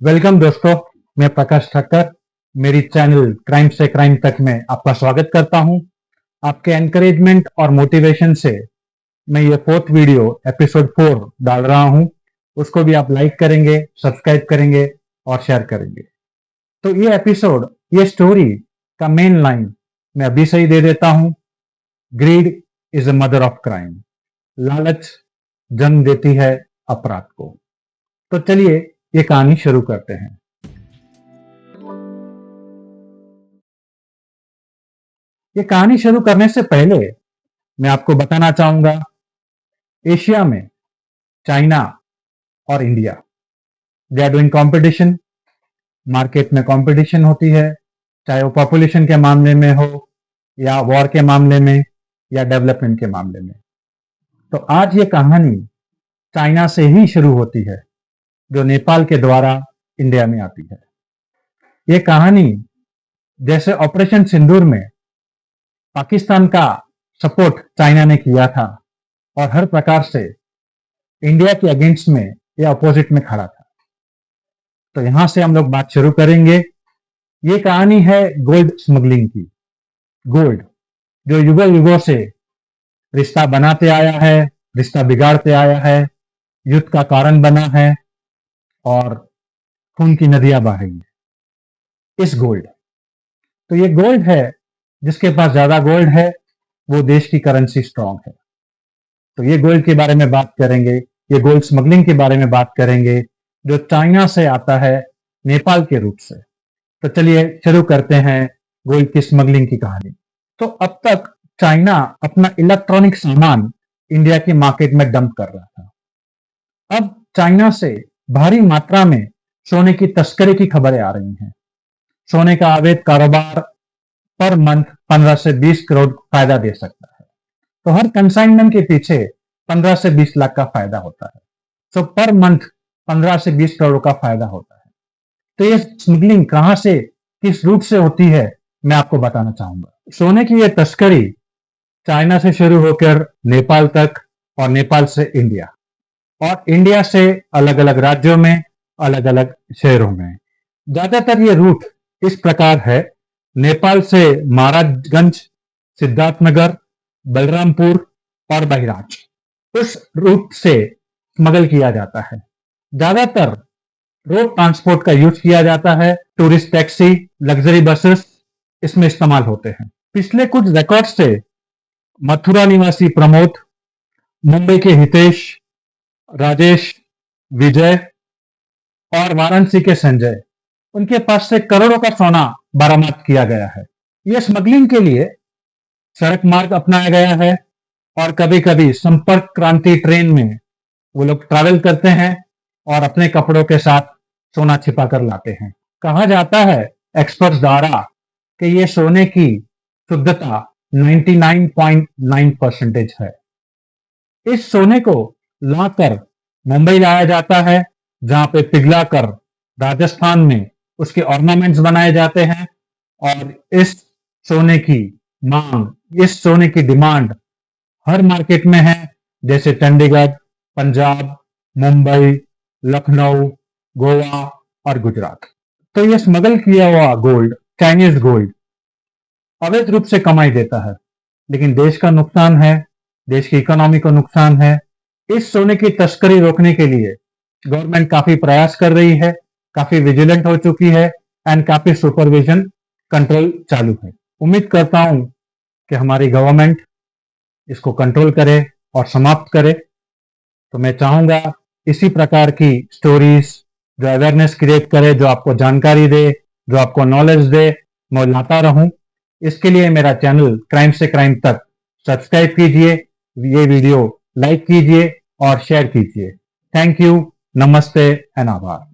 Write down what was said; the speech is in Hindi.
वेलकम दोस्तों, मैं प्रकाश ठक्कर। मेरी चैनल क्राइम से क्राइम तक में आपका स्वागत करता हूं। आपके एनकरेजमेंट और मोटिवेशन से मैं ये फोर्थ वीडियो एपिसोड 4 डाल रहा हूं। उसको भी आप लाइक करेंगे, सब्सक्राइब करेंगे और शेयर करेंगे। तो ये एपिसोड, ये स्टोरी का मेन लाइन मैं अभी से ही दे देता हूं। Grid is a mother of crime. लालच जन्म देती है अपराध को। तो चलिए ये कहानी शुरू करते हैं। ये कहानी शुरू करने से पहले मैं आपको बताना चाहूंगा, एशिया में चाइना और India, they are doing competition. Market में कंपटीशन होती है, चाहे वो पॉपुलेशन के मामले में हो या वॉर के मामले में या डेवलपमेंट के मामले में। तो आज ये कहानी चाइना से ही शुरू होती है, जो नेपाल के द्वारा इंडिया में आती है। ये कहानी जैसे ऑपरेशन सिंदूर में पाकिस्तान का सपोर्ट चाइना ने किया था और हर प्रकार से इंडिया के अगेंस्ट में या अपोजिट में खड़ा था। तो यहां से हम लोग बात शुरू करेंगे। ये कहानी है गोल्ड स्मगलिंग की। गोल्ड जो युगों युगों से रिश्ता बनाते आया है, रिश्ता बिगाड़ते आया है, युद्ध का कारण बना है और खून की नदियां बह रही है इस गोल्ड। तो ये गोल्ड है, जिसके पास ज्यादा गोल्ड है वो देश की करेंसी स्ट्रांग है। तो ये गोल्ड के बारे में बात करेंगे, ये गोल्ड स्मगलिंग के बारे में बात करेंगे, जो चाइना से आता है नेपाल के रूप से। तो चलिए शुरू करते हैं गोल्ड की स्मगलिंग की कहानी। तो अब तक चाइना अपना इलेक्ट्रॉनिक सामान इंडिया की मार्केट में डंप कर रहा था। अब चाइना से भारी मात्रा में सोने की तस्करी की खबरें आ रही हैं। सोने का अवैध कारोबार पर मंथ 15 से 20 करोड़ फायदा दे सकता है। तो हर कंसाइनमेंट के पीछे 15 से 20 लाख का फायदा होता है। सो पर मंथ 15 से 20 करोड़ का फायदा होता है। तो ये स्मगलिंग कहां से, किस रूट से होती है, मैं आपको बताना चाहूंगा। सोने की ये तस्करी चाइना से शुरू होकर नेपाल तक और नेपाल से इंडिया और इंडिया से अलग अलग राज्यों में, अलग अलग शहरों में। ज्यादातर ये रूट इस प्रकार है। नेपाल से महाराजगंज, सिद्धार्थनगर, बलरामपुर और बहिराज, उस रूट से स्मगल किया जाता है। ज्यादातर रोड ट्रांसपोर्ट का यूज किया जाता है। टूरिस्ट टैक्सी, लग्जरी बसेस इसमें इस्तेमाल होते हैं। पिछले कुछ रिकॉर्ड से मथुरा निवासी प्रमोद, मुंबई के हितेश, राजेश, विजय और वाराणसी के संजय, उनके पास से करोड़ों का सोना बरामद किया गया है। यह स्मगलिंग के लिए सड़क मार्ग अपनाया गया है और कभी कभी संपर्क क्रांति ट्रेन में वो लोग ट्रैवल करते हैं और अपने कपड़ों के साथ सोना छिपा कर लाते हैं। कहा जाता है एक्सपर्ट्स द्वारा कि ये सोने की शुद्धता 99.9% है। इस सोने को लाकर मुंबई लाया जाता है, जहां पे पिघलाकर राजस्थान में उसके ऑर्नामेंट्स बनाए जाते हैं और इस सोने की मांग, इस सोने की डिमांड हर मार्केट में है, जैसे चंडीगढ़, पंजाब, मुंबई, लखनऊ, गोवा और गुजरात। तो ये स्मगल किया हुआ गोल्ड, चाइनीज गोल्ड, अवैध रूप से कमाई देता है, लेकिन देश का नुकसान है, देश की इकोनॉमी को नुकसान है। इस सोने की तस्करी रोकने के लिए गवर्नमेंट काफी प्रयास कर रही है, काफी विजिलेंट हो चुकी है एंड काफी सुपरविजन, कंट्रोल चालू है। उम्मीद करता हूं कि हमारी गवर्नमेंट इसको कंट्रोल करे और समाप्त करे। तो मैं चाहूंगा इसी प्रकार की स्टोरीज जो अवेयरनेस क्रिएट करे, जो आपको जानकारी दे, जो आपको नॉलेज दे, मैं लाता रहूं। इसके लिए मेरा चैनल क्राइम से क्राइम तक सब्सक्राइब कीजिए, ये वीडियो लाइक कीजिए और शेयर कीजिए। थैंक यू, नमस्ते एंड आभार।